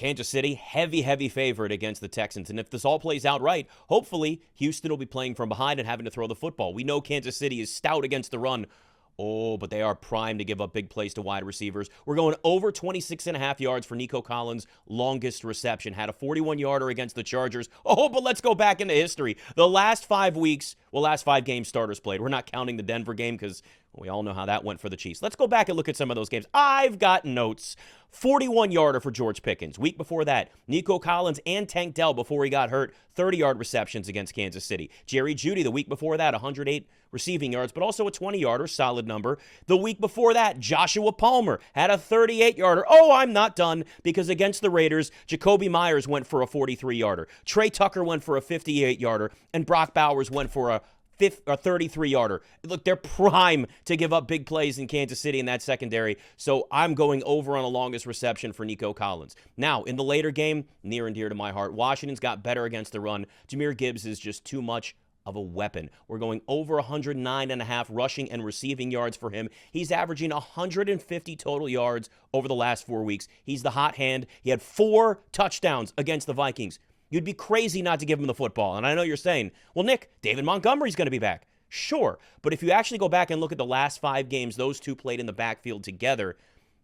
Kansas City, heavy favorite against the Texans. And if this all plays out right, hopefully Houston will be playing from behind and having to throw the football. We know Kansas City is stout against the run. Oh, but they are primed to give up big plays to wide receivers. We're going over 26.5 yards for Nico Collins' longest reception. Had a 41-yarder against the Chargers. Oh, but let's go back into history. The last 5 weeks, last 5 games starters played. We're not counting the Denver game because we all know how that went for the Chiefs. Let's go back and look at some of those games. I've got notes. 41-yarder for George Pickens. Week before that, Nico Collins and Tank Dell before he got hurt, 30-yard receptions against Kansas City. Jerry Jeudy the week before that, 108 receiving yards, but also a 20-yarder, solid number. The week before that, Joshua Palmer had a 38-yarder. Oh, I'm not done, because against the Raiders, Jacoby Myers went for a 43-yarder. Trey Tucker went for a 58-yarder, and Brock Bowers went for a 33-yarder. Look, they're prime to give up big plays in Kansas City in that secondary, so I'm going over on the longest reception for Nico Collins. Now, in the later game, near and dear to my heart, Washington's got better against the run. Jahmyr Gibbs is just too much of a weapon. We're going over 109.5 rushing and receiving yards for him. He's averaging 150 total yards over the last 4 weeks. He's the hot hand. He had 4 touchdowns against the Vikings. You'd be crazy not to give him the football. And I know you're saying, well, Nick, David Montgomery's going to be back. Sure. But if you actually go back and look at the last 5 games, those two played in the backfield together.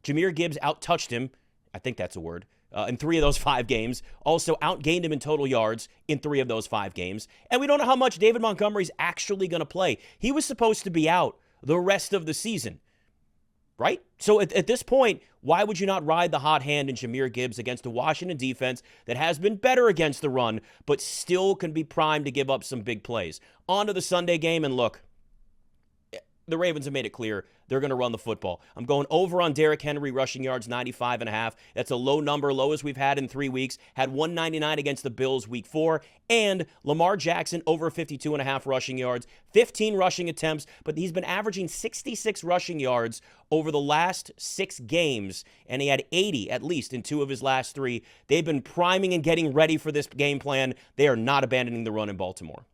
Jahmyr Gibbs out-touched him. I think that's a word. In 3 of those 5 games. Also outgained him in total yards in 3 of those 5 games. And we don't know how much David Montgomery's actually going to play. He was supposed to be out the rest of the season. Right? So at this point, why would you not ride the hot hand in Jahmyr Gibbs against a Washington defense that has been better against the run, but still can be primed to give up some big plays? On to the Sunday game, and look, the Ravens have made it clear they're going to run the football. I'm going over on Derrick Henry rushing yards, 95.5. That's a low number, lowest we've had in 3 weeks. Had 199 against the Bills week 4. And Lamar Jackson over 52.5 rushing yards, 15 rushing attempts, but he's been averaging 66 rushing yards over the last 6 games, and he had 80 at least in 2 of his last 3. They've been priming and getting ready for this game plan. They are not abandoning the run in Baltimore.